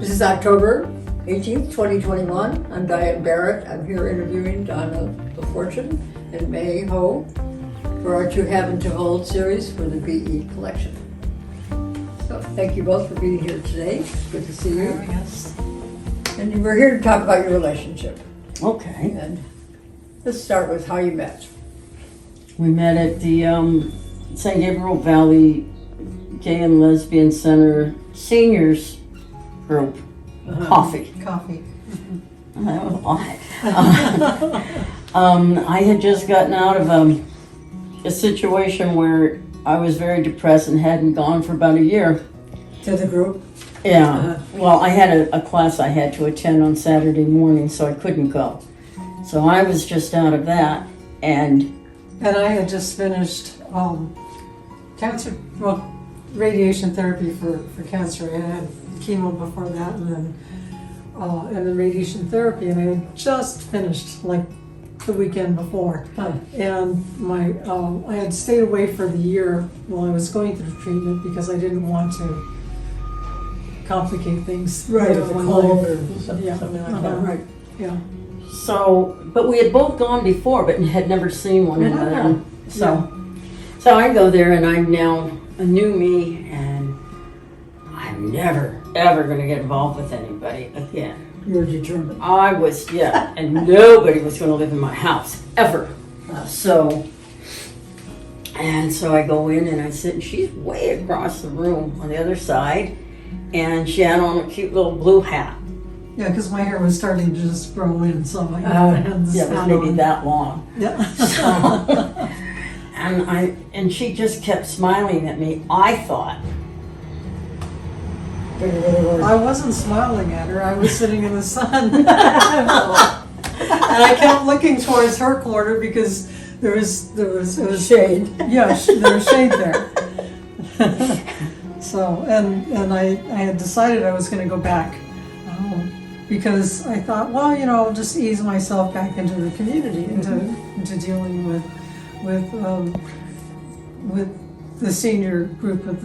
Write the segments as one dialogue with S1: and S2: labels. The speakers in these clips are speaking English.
S1: This is October 18th, 2021. I'm Diane Barrett. I'm here interviewing Donna the Fortune and May Ho for our To Have and To Hold series for the BE collection. So thank you both for being here today. Good to see you.
S2: Yes.
S1: And we're here to talk about your relationship.
S3: Okay.
S1: And let's start with how you met.
S3: We met at the St. Gabriel Valley Gay and Lesbian Center Seniors Group Coffee.
S2: Coffee.
S3: That was a lot. I had just gotten out of a situation where I was very depressed and hadn't gone for about a year.
S1: To the group?
S3: Yeah. Well, I had a class I had to attend on Saturday morning, so I couldn't go. So I was just out of that, and
S2: I had just finished radiation therapy for cancer. I had chemo before that, and then radiation therapy, and I had just finished like the weekend before. And I had stayed away for the year while I was going through treatment because I didn't want to complicate things.
S1: Right,
S2: with
S1: if
S2: my
S1: a cold
S2: life.
S1: or something like that. Right.
S2: Yeah.
S3: so, but we had both gone before, but had never seen one another.
S2: Yeah.
S3: So I go there, and I'm now a new me, and I'm never, ever going to get involved with anybody again.
S1: You were determined.
S3: I was, yeah, and nobody was going to live in my house, ever. So I go in, and I sit, and she's way across the room on the other side, and she had on a cute little blue hat.
S2: Yeah, because my hair was starting to just grow in, so I had this
S3: Yeah, it was
S2: hat
S3: maybe
S2: on.
S3: that long.
S2: Yeah.
S3: And she just kept smiling at me. I thought,
S2: I wasn't smiling at her. I was sitting in the sun. And I kept looking towards her corner because it was
S1: Shade.
S2: Yeah, there was shade there. So, and I had decided I was going to go back because I thought, well, I'll just ease myself back into the community, into dealing with the senior group of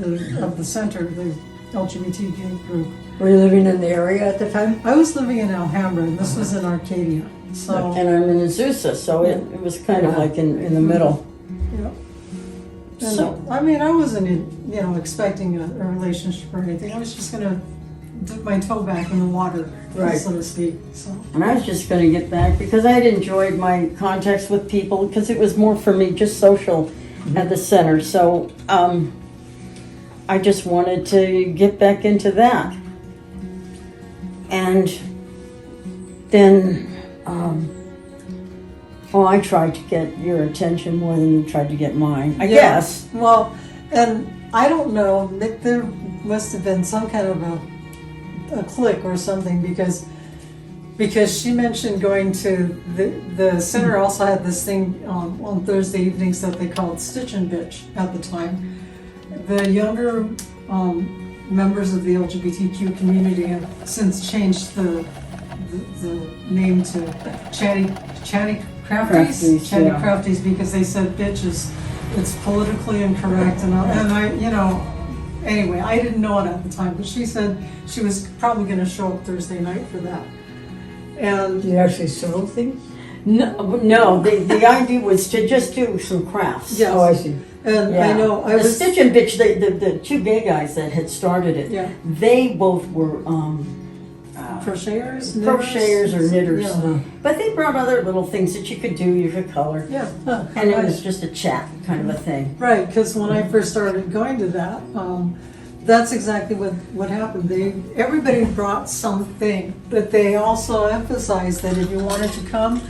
S2: the center, the LGBTQ group.
S1: Were you living in the area at the time?
S2: I was living in Alhambra, and this was in Arcadia. So,
S3: and I'm in Azusa, so it was kind of like in the middle.
S2: yeah. And
S3: So-
S2: I wasn't, expecting a relationship or anything. I was just gonna dip my toe back in the water,
S1: Right.
S2: so to speak. So,
S3: And I was just going to get back because I had enjoyed my contacts with people because it was more for me, just social at the center. So I just wanted to get back into that. And then, I tried to get your attention more than you tried to get mine, I guess.
S2: well, and I don't know. There must have been some kind of a click or something because she mentioned going to the center. Also had this thing on Thursday evenings that they called Stitch and Bitch at the time. The younger members of the LGBTQ community have since changed the name to Chatty Crafties, Crafties, because they said bitch it's politically incorrect and I anyway, I didn't know it at the time, but she said she was probably going to show up Thursday night for that. And
S1: Did you actually sew things?
S3: No. The idea was to just do some crafts.
S2: yes,
S1: Oh, I see.
S2: and
S3: Yeah.
S2: I know I
S3: the
S2: was
S3: Stitch and Bitch, the two gay guys that had started it,
S2: yeah
S3: they both were
S2: crocheters
S3: or knitters.
S2: yeah,
S3: But they brought other little things that you could do, you could color.
S2: yeah.
S3: And it was just a chat kind of a thing.
S2: Right, because when I first started going to that, that's exactly what happened. Everybody brought something, but they also emphasized that if you wanted to come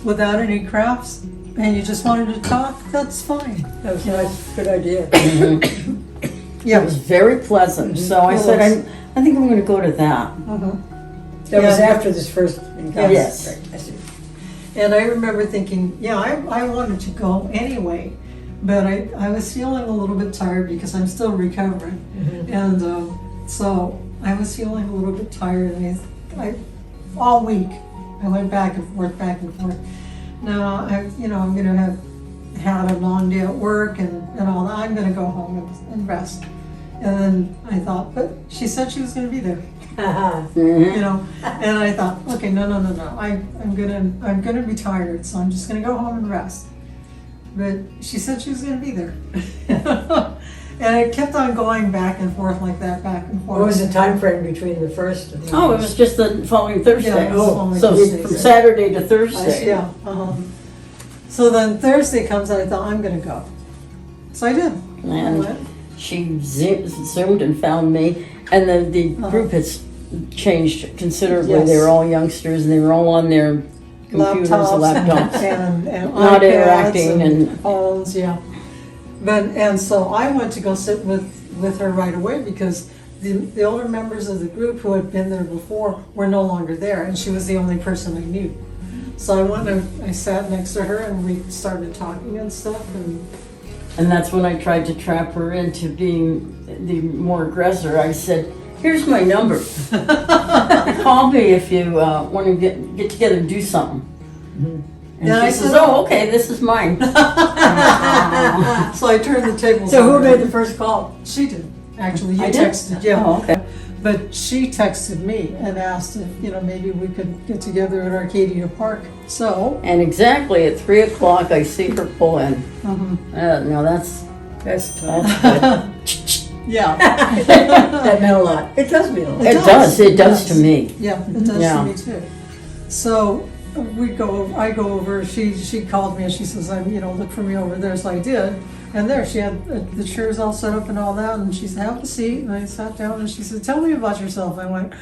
S2: without any crafts and you just wanted to talk, that's fine.
S1: That was nice. Good idea.
S3: It was very pleasant. So I said, I think I'm going to go to that.
S1: That was
S2: Yeah.
S1: after this first encounter.
S3: Yes.
S1: Right, I see.
S2: And I remember thinking, I wanted to go anyway, but I was feeling a little bit tired because I'm still recovering. And so I was feeling a little bit tired, and I all week I went back and forth. Now I'm going to have had a long day at work and all that. I'm going to go home and rest. And then I thought, but she said she was going to be there.
S3: Mhm.
S2: you know. And I thought, okay, no. I'm gonna be tired, so I'm just gonna go home and rest. But she said she was gonna be there. And it kept on going back and forth like that, back and forth.
S1: What was the time frame between the first and the
S3: Oh, it was just the following Thursday.
S2: Yeah, it was the following
S3: So
S2: Thursday.
S3: from Saturday to
S1: I see.
S3: Thursday.
S2: Yeah. So then Thursday comes and I thought, I'm gonna go. So I did. I
S3: And
S2: went.
S3: she zoomed and found me, and the group has changed considerably.
S2: Yes.
S3: They were all youngsters, and they were all on their computers, laptops,
S2: and
S3: not
S2: iPads
S3: interacting and
S2: phones, yeah. And so I went to go sit with her right away because the older members of the group who had been there before were no longer there, and she was the only person I knew. So I went and I sat next to her and we started talking and stuff,
S3: And that's when I tried to trap her into being the more aggressor. I said, "Here's my number. Call me if you want to get together and do something." And
S2: Yeah,
S3: she
S2: I
S3: says,
S2: said-
S3: "Oh, okay, this is mine."
S2: so I turned the tables.
S1: So who
S2: over.
S1: made the first call?
S2: She did, actually. You
S3: I did?
S2: texted, yeah.
S3: Oh, okay.
S2: But she texted me and asked if, maybe we could get together at Arcadia Park. So,
S3: And exactly at 3 o'clock, I see her pull in.
S2: mhm.
S3: Now that's
S1: That's tough.
S3: good.
S2: Yeah.
S1: That meant a lot. It does mean a lot.
S2: It
S3: It does. It does
S2: does.
S3: to me.
S2: Yeah, it does
S3: Yeah.
S2: to me too. So I go over, she called me and she says, look for me over there. So I did. And there, she had the chairs all set up and all that. And she said, have a seat. And I sat down and she said, tell me about yourself. I went,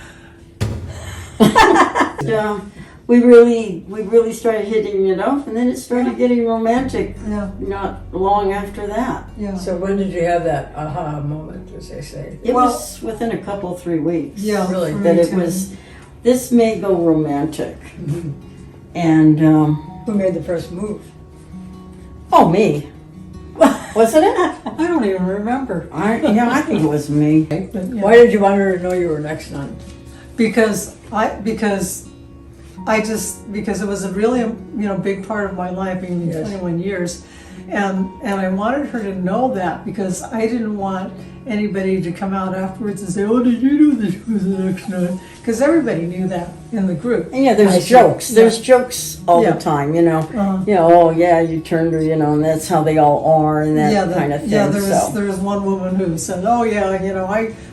S3: Yeah, we really started hitting it off, and then it started getting romantic.
S2: yeah,
S3: Not long after that.
S2: yeah.
S1: So when did you have that aha moment, as they say?
S3: It
S2: Well-
S3: was within a couple, 3 weeks.
S2: Yeah,
S1: really,
S2: for me
S3: That it
S2: too.
S3: was. This may go romantic,
S1: Mhm.
S3: and
S1: Who made the first move?
S3: oh, me. Wasn't it?
S2: I don't even remember.
S3: I think it was me.
S2: But, yeah.
S1: Why did you want her to know you were next nun?
S2: Because it was a really big part of my life, being
S1: Yes.
S2: 21 years, and I wanted her to know that because I didn't want anybody to come out afterwards and say, "Oh, did you know that she was the next nun?" Because everybody knew that in the group.
S3: And yeah,
S1: I
S3: there's
S1: see.
S3: jokes.
S2: Yeah.
S3: There's jokes all
S2: Yeah.
S3: the time,
S2: Uh-huh.
S3: Oh yeah, you turned her, and that's how they all are, and that kind of thing.
S2: Yeah,
S3: so.
S2: there was one woman who said, "Oh yeah,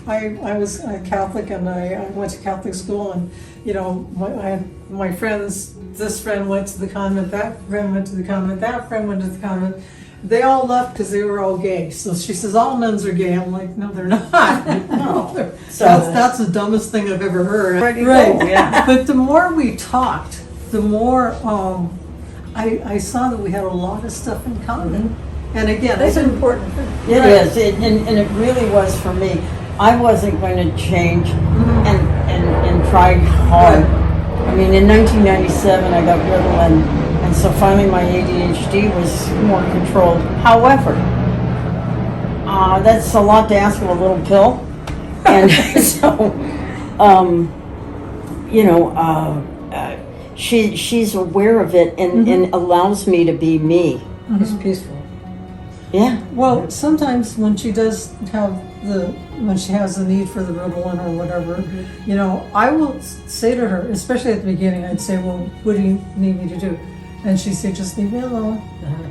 S2: I was a Catholic and I went to Catholic school and I had my friends. This friend went to the convent. That friend went to the convent. That friend went to the convent. They all left because they were all gay." So she says, "All nuns are gay." I'm like, "No, they're not."
S3: No. So-
S2: that's the dumbest thing I've ever heard.
S3: Ready to
S2: Right.
S3: go, yeah.
S2: But the more we talked, the more I saw that we had a lot of stuff in common. And again,
S1: That's an important thing.
S3: It
S2: Right.
S3: is, and it really was for me. I wasn't going to change and try hard. I mean, in 1997, I got Ritalin, and so finally my ADHD was more controlled. However, that's a lot to ask of a little pill, and so, she's aware of it and allows me to be me.
S1: It's peaceful.
S3: Yeah.
S2: well, sometimes when she does have when she has the need for the Ritalin or whatever, I will say to her, especially at the beginning, I'd say, "Well, what do you need me to do?" And she'd say, "Just leave me alone."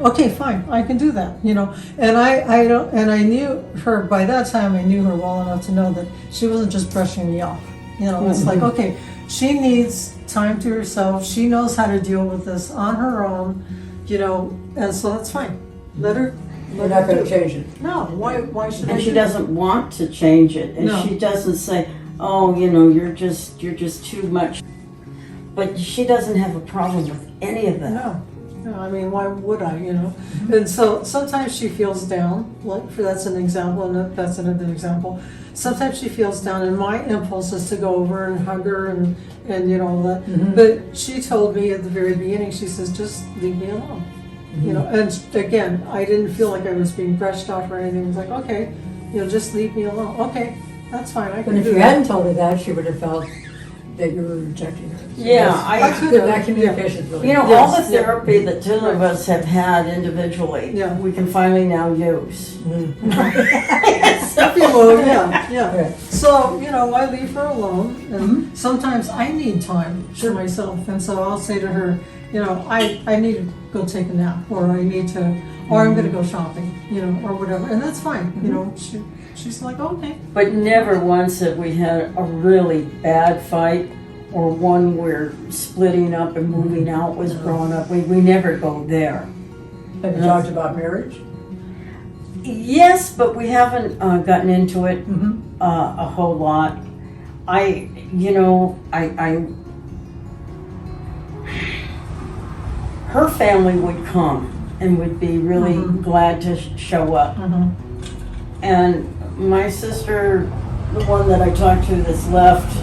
S2: Okay, fine, I can do that, And I knew her by that time. I knew her well enough to know that she wasn't just brushing me off. It's like, okay, she needs time to herself. She knows how to deal with this on her own, and so that's fine. Let her.
S1: We're not going to change it.
S2: No, why should I?
S3: And she
S2: do that?
S3: doesn't want to change it, and
S2: No.
S3: she doesn't say, "Oh, you're just too much." But she doesn't have a problem with any of that.
S2: No, I mean, why would I? And so sometimes she feels down. That's an example, and that's another example. Sometimes she feels down, and my impulse is to go over and hug her and all that. But she told me at the very beginning, she says, "Just leave me alone." And again, I didn't feel like I was being brushed off or anything. It was like, okay, just leave me alone. Okay, that's fine. I
S1: But
S2: can
S1: if
S2: do
S1: you
S2: that.
S1: hadn't told her that, she would have felt that you were rejecting her. So
S3: Yeah,
S1: that's
S3: I-
S1: good. That communication is really
S3: You know,
S1: good.
S3: all the
S2: Yes, yeah.
S3: therapy that two of us have had individually,
S2: Yeah.
S3: we can finally now use.
S2: Well, yeah.
S1: Yeah.
S2: So, I leave her alone, and
S3: Mm-hmm.
S2: sometimes I need time for myself, and so I'll say to her, I need to go take a nap, or I need to, or I'm gonna go shopping, or whatever, and that's fine, she's like, okay.
S3: But never once have we had a really bad fight or one where splitting up and moving out was brought up. We never go there.
S1: Have you talked about marriage?
S3: Yes, but we haven't gotten into it
S2: Mm-hmm.
S3: a whole lot. I her family would come and would be really
S2: Mhm.
S3: glad to show up.
S2: Mm-hmm.
S3: And my sister, the one that I talked to that's left,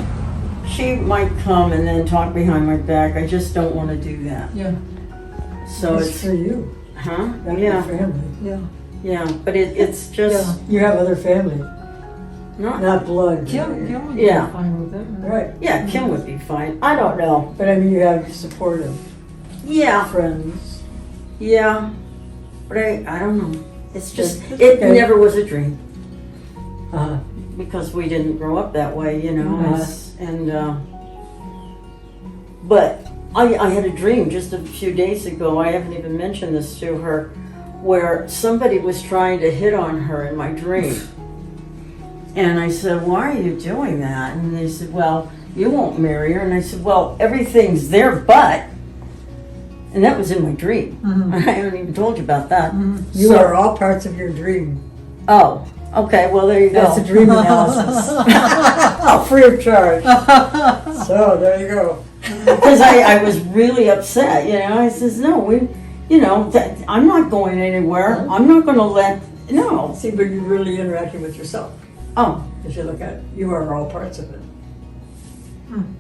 S3: she might come and then talk behind my back. I just don't want to do that.
S2: Yeah,
S3: So
S1: It's
S3: it's,
S1: for you,
S3: huh?
S1: not
S3: Yeah,
S1: your family.
S2: yeah.
S3: yeah, but it's just
S1: You have other family,
S3: not.
S1: not blood.
S2: Kim would
S3: Yeah.
S2: be fine with it.
S1: Right,
S3: Yeah, Kim would be fine. I don't know.
S1: but I mean, you have supportive
S3: Yeah,
S1: friends.
S3: yeah, but I don't know. It's just
S1: That's
S3: it
S1: okay.
S3: never was a dream
S1: Uh,
S3: because we didn't grow up that way,
S1: Mhm.
S3: But I had a dream just a few days ago. I haven't even mentioned this to her, where somebody was trying to hit on her in my dream. And I said, "Why are you doing that?" And they said, "Well, you won't marry her." And I said, "Well, everything's there, but." And that was in my dream.
S2: Mhm.
S3: I haven't even told you about that.
S1: You
S3: So-
S1: are all parts of your dream.
S3: Oh, okay. Well, there you go.
S1: That's a dream analysis. Oh, free of charge. So, there you go.
S3: Because I was really upset. I says, "No, I'm not going anywhere. I'm not going to let no."
S1: See, but you're really interacting with yourself.
S3: Oh,
S1: As you look at it, you are all parts of it.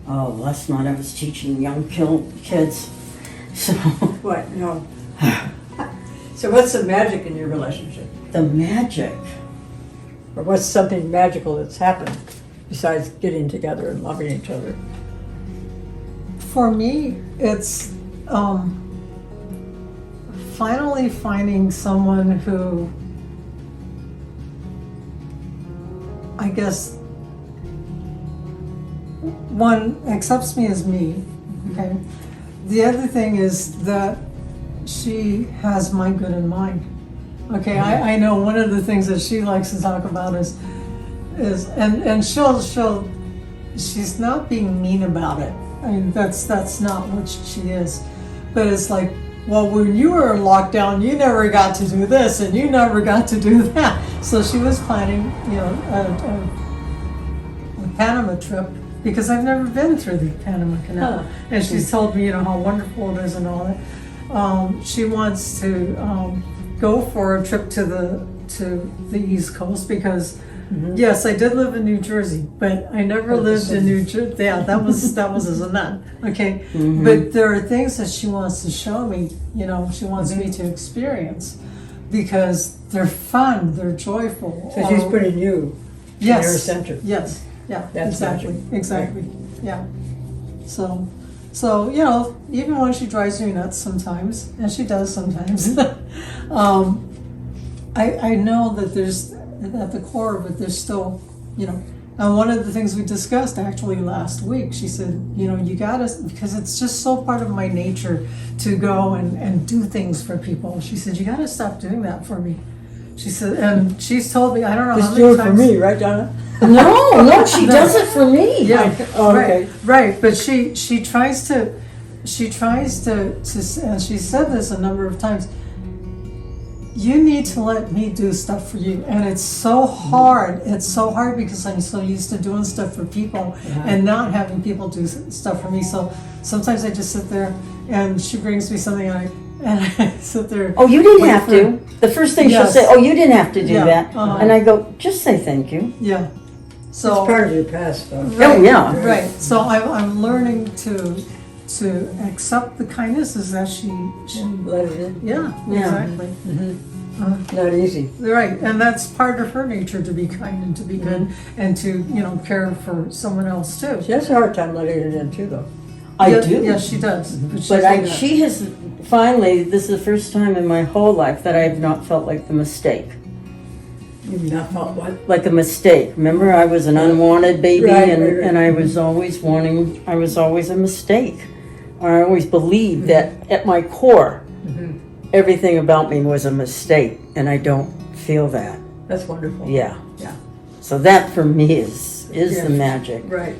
S3: oh, last night I was teaching young kids. So
S1: What? No. So what's the magic in your relationship?
S3: the magic.
S1: Or what's something magical that's happened besides getting together and loving each other?
S2: For me, it's finally finding someone who, I guess, one accepts me as me, okay? The other thing is that she has my good in mind. Okay, I know one of the things that she likes to talk about is and she's not being mean about it. I mean, that's not what she is. But it's like, well, when you were in lockdown, you never got to do this and you never got to do that. So she was planning, a Panama trip because I've never been through the Panama Canal.
S1: Huh.
S2: And she's told me, how wonderful it is and all that. She wants to go for a trip to the East Coast because yes, I did live in New Jersey, but I never lived in New Jersey. Yeah, that was as a nun. Okay, but there are things that she wants to show me. She wants me to experience because they're fun, they're joyful.
S1: So she's putting you in her center.
S2: Yes, yeah,
S1: That's
S2: exactly, yeah. So even when she drives me nuts sometimes, and she does sometimes, I know that there's, at the core of it, there's still, and one of the things we discussed actually last week, she said, you gotta, because it's just so part of my nature to go and do things for people. She said, you gotta stop doing that for me. She said, and she's told me, I don't know
S1: Just
S2: how
S1: do
S2: many
S1: it for
S2: times.
S1: me, right, Donna?
S3: No, she does it for me.
S2: Yeah,
S1: Oh, okay.
S2: right. But she tries to, and she said this a number of times. You need to let me do stuff for you, and it's so hard. It's so hard because I'm so used to doing stuff for people and not having people do stuff for me. So sometimes I just sit there, and she brings me something, and I sit there.
S3: Oh, you didn't
S2: wait
S3: have
S2: for-
S3: to. The first thing
S2: Yes.
S3: she'll say, "Oh, you didn't have to do
S2: Yeah,
S3: that,"
S2: uh-huh.
S3: and I go, "Just say thank you."
S2: Yeah.
S1: It's
S2: So
S1: part of your past, though.
S2: right,
S3: yeah.
S2: right. So I'm learning to accept the kindnesses that she
S1: Let it in.
S2: yeah,
S3: Yeah.
S2: exactly.
S1: Not easy.
S2: Right, and that's part of her nature, to be kind and to be good and to, care for someone else too.
S1: She has a hard time letting it in too, though.
S3: I
S2: Yes,
S3: do.
S2: Yes, she does.
S3: But she has, finally, this is the first time in my whole life that I have not felt like the mistake.
S1: You've not felt what?
S3: Like a mistake. Remember, I was an unwanted baby
S1: Right,
S3: and,
S1: right, right.
S3: and I was always I was always a mistake. Or I always believed that at my core, everything about me was a mistake, and I don't feel that.
S1: That's wonderful.
S3: Yeah.
S1: Yeah.
S3: So that for me is
S1: Yeah.
S3: the magic.
S1: Right.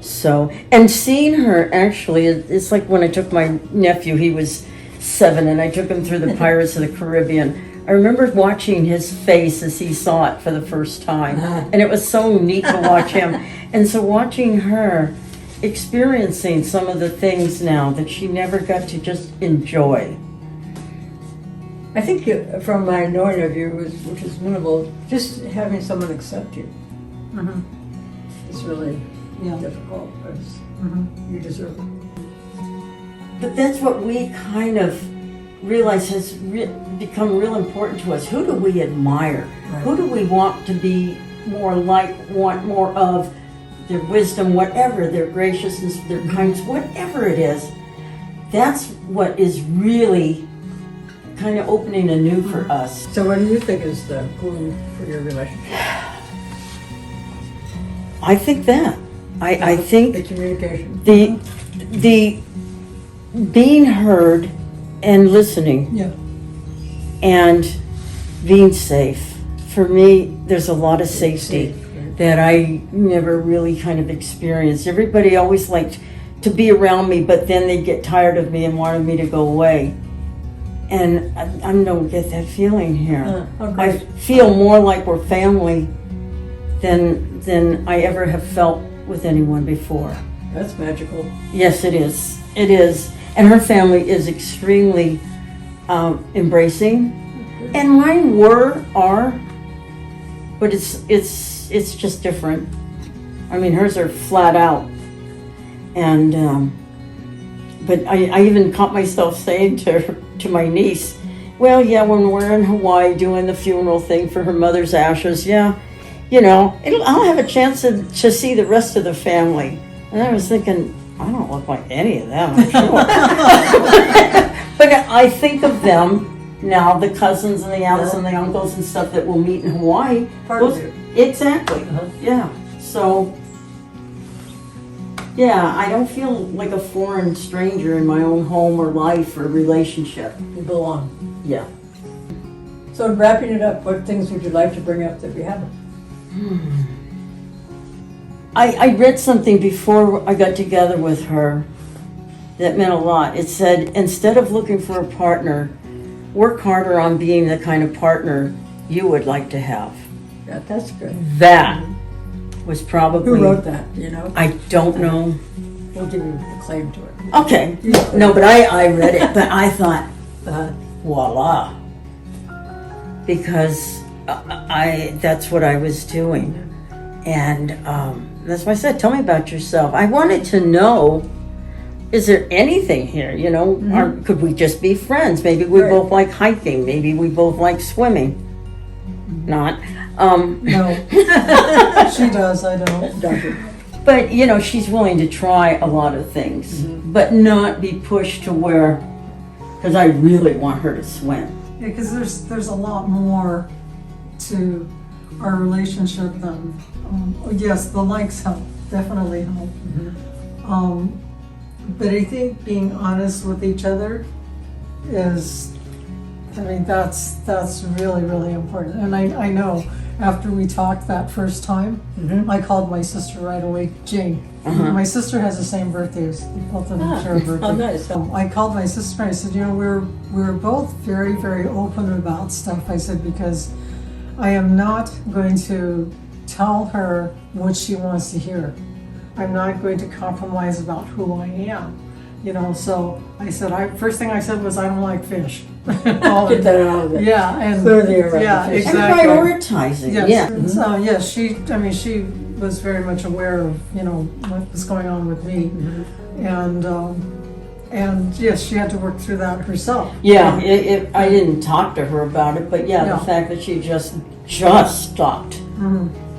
S3: So, and seeing her actually, it's like when I took my nephew, he was 7, and I took him through the Pirates of the Caribbean. I remember watching his face as he saw it for the first time, and it was so neat to watch him. And so watching her experiencing some of the things now that she never got to just enjoy.
S1: I think from my knowing of you, which is minimal, just having someone accept you is really difficult. Because you deserve it.
S3: But that's what we kind of realize has become real important to us. Who do we admire?
S1: Right.
S3: Who do we want to be more like, want more of? Their wisdom, whatever, their graciousness, their kindness, whatever it is. That's what is really kind of opening anew for us.
S1: So what do you think is the glue for your relationship?
S3: I think that. I
S1: The
S3: think
S1: communication.
S3: the being heard and listening
S2: Yeah.
S3: and being safe. For me, there's a lot of safety that I never really kind of experienced. Everybody always liked to be around me, but then they'd get tired of me and wanted me to go away. And I don't get that feeling here.
S1: Okay.
S3: I feel more like we're family than I ever have felt with anyone before.
S1: That's magical.
S3: Yes, it is. It is. And her family is extremely embracing. And mine are, but it's just different. I mean, hers are flat out. And, but I even caught myself saying to my niece, well, yeah, when we're in Hawaii doing the funeral thing for her mother's ashes, yeah, I'll have a chance to see the rest of the family. And I was thinking, I don't look like any of them, I'm sure. But I think of them now, the cousins and the aunts and the uncles and stuff that will meet in Hawaii.
S1: Part of you.
S3: Exactly, yeah. So, yeah, I don't feel like a foreign stranger in my own home or life or relationship.
S1: You belong.
S3: Yeah.
S1: So wrapping it up, what things would you like to bring up that we haven't?
S3: I read something before I got together with her that meant a lot. It said, instead of looking for a partner, work harder on being the kind of partner you would like to have.
S1: Yeah, that's good.
S3: That was probably...
S1: Who wrote that, do you know?
S3: I don't know.
S1: We'll give you the claim to it.
S3: Okay. No, but I read it, but I thought,
S1: Uh,
S3: voila. Because that's what I was doing. And that's why I said, tell me about yourself. I wanted to know, is there anything here, or could we just be friends? Maybe we
S1: Right.
S3: both like hiking. Maybe we both like swimming. Not.
S2: No. She does, I don't.
S1: Doctor.
S3: But, she's willing to try a lot of things, but not be pushed to where, because I really want her to swim.
S2: Yeah, because there's a lot more to our relationship than, yes, the likes help, definitely help. But I think being honest with each other is, that's really, really important. And I know after we talked that first time, I called my sister right away, Jane. My sister has the same birthday as both of them share a birthday.
S1: Oh, nice.
S2: I called my sister and I said, we're both very, very open about stuff. I said, because I am not going to tell her what she wants to hear. I'm not going to compromise about who I am. So I said, first thing I said was, I don't like fish.
S1: Get that out of it.
S2: Yeah, and
S1: Clear the air out
S2: yeah,
S1: of the fish.
S2: exactly.
S3: And prioritizing,
S2: Yes.
S3: yeah.
S2: So yes, she was very much aware of what was going on with me, and And yes, she had to work through that herself.
S3: Yeah, I didn't talk to her about it, but yeah,
S2: No.
S3: the fact that she just stopped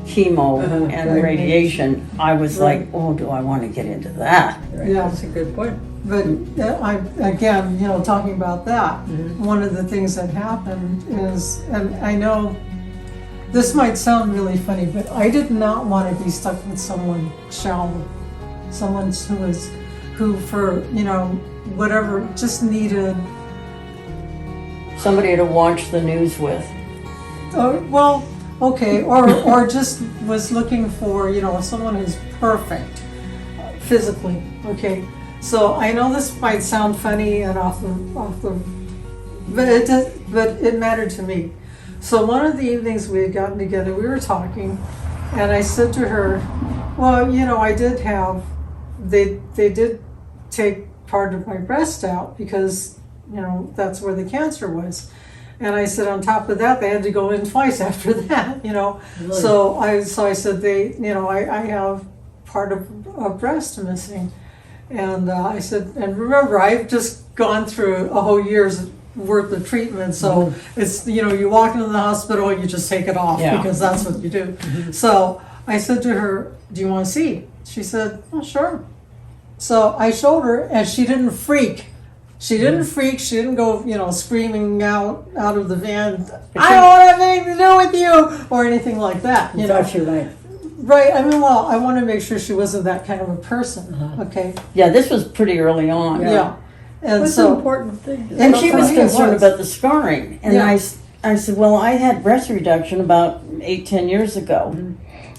S3: chemo and
S1: right.
S3: radiation, I was
S2: Right.
S3: like, oh, do I want to get into that?
S1: Right,
S2: Yeah.
S1: that's a good point.
S2: But again, talking about that, one of the things that happened is, and I know this might sound really funny, but I did not want to be stuck with someone shallow, someone who for, whatever, just needed,
S3: Somebody to watch the news with.
S2: well, okay, or just was looking for, someone who's perfect physically, okay? So I know this might sound funny and but it mattered to me. So one of the evenings we had gotten together, we were talking, and I said to her, well, I did have, they did take part of my breast out because, that's where the cancer was. And I said, on top of that, they had to go in twice after that,
S1: Really?
S2: So I said, I have part of a breast missing. And I said, and remember, I've just gone through a whole year's worth of treatment. So it's, you walk into the hospital and you just take it off because that's what you do. So I said to her, do you want to see? She said, oh, sure. So I showed her and she didn't freak. She didn't freak. She didn't go, screaming out of the van, I don't want to have anything to do with you or anything like that.
S1: You thought you might.
S2: Right. I mean, well, I want to make sure she wasn't that kind of a person. Okay.
S3: Yeah, this was pretty early on.
S2: Yeah. And
S1: That's
S2: so
S1: an important thing.
S3: And she was
S2: It
S3: concerned
S2: was.
S3: about the scarring. And
S2: Yeah.
S3: I said, well, I had breast reduction about 8-10 years ago.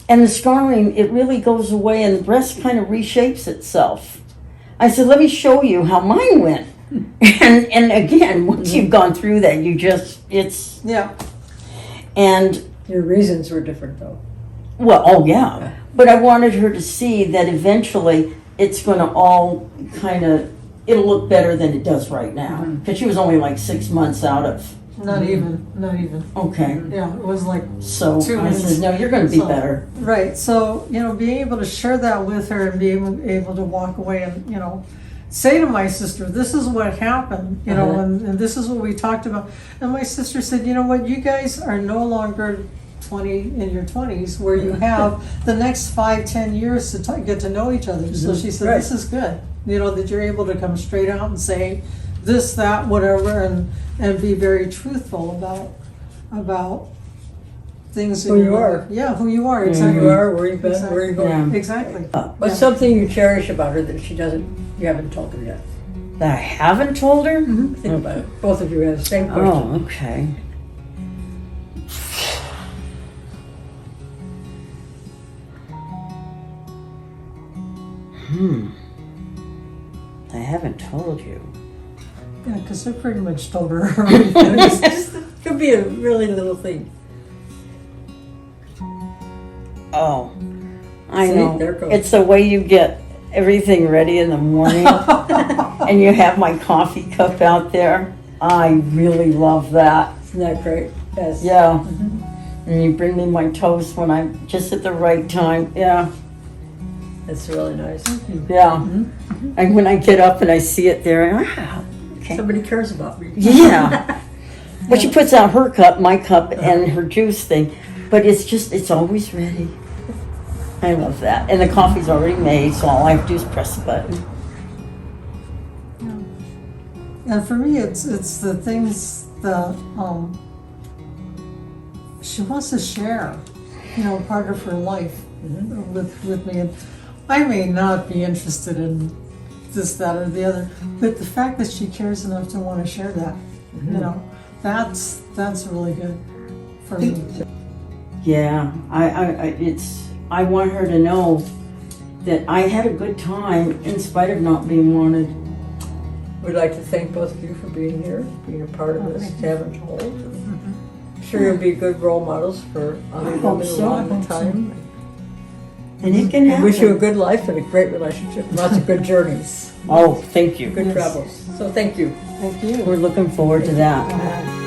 S3: And the scarring, it really goes away and the breast kind of reshapes itself. I said, let me show you how mine went. And again, once you've gone through that,
S2: yeah.
S3: and
S1: Your reasons were different though.
S3: well, oh yeah. But I wanted her to see that eventually it's going to all kind of, it'll look better than it does right now. Because she was only like 6 months out of,
S2: Not even.
S3: okay.
S2: Yeah. It was like
S3: So
S2: 2
S3: I
S2: minutes.
S3: said, no, you're going to be
S2: So-
S3: better.
S2: right. So being able to share that with her and being able to walk away and say to my sister, this is what happened, and this is what we talked about. And my sister said, you know what, you guys are no longer 20 in your 20s where you have the next 5-10 years to get to know each other. So she said,
S1: Right.
S2: this is good, that you're able to come straight out and say this, that, whatever, and be very truthful about things
S1: Who
S2: in your
S1: you are.
S2: life. Yeah, who you are,
S1: Who
S2: exactly.
S1: you are, where you've been, where you're going.
S3: Yeah.
S2: Exactly.
S1: What's something you cherish about her that you haven't told her yet?
S3: That I haven't told her?
S1: Think about it. Both of you have the same question.
S3: Oh, okay. I haven't told you.
S2: Yeah, because I pretty much told her everything.
S1: It's just, it could be a really little thing.
S3: Oh, I
S1: See,
S3: know.
S1: there it goes.
S3: It's the way you get everything ready in the morning and you have my coffee cup out there. I really love that.
S1: Isn't that great? Yes.
S3: Yeah. And you bring me my toast when I'm just at the right time. Yeah.
S1: That's really nice.
S3: Yeah. And when I get up and I see it there, okay.
S1: Somebody cares about me.
S3: Yeah. But she puts out her cup, my cup, and her juice thing. But it's always ready. I love that. And the coffee's already made, so all I have to do is press the button.
S2: And for me, it's the things that she wants to share, part of her life with me. And I may not be interested in this, that, or the other, but the fact that she cares enough to want to share that, that's really good for me.
S3: Yeah, I want her to know that I had a good time in spite of not being wanted.
S1: We'd like to thank both of you for being here, being a part of this, haven't told. I'm sure you'll be good role models for other
S3: hope
S1: women
S3: so.
S1: along
S2: I hope
S1: the
S2: so.
S1: time.
S3: And it can
S1: I
S3: happen.
S1: wish you a good life and a great relationship, lots of good journeys,
S3: Oh, thank you.
S1: good
S2: Yes.
S1: travels. So thank you.
S2: Thank you.
S3: We're looking forward to that.
S2: Uh,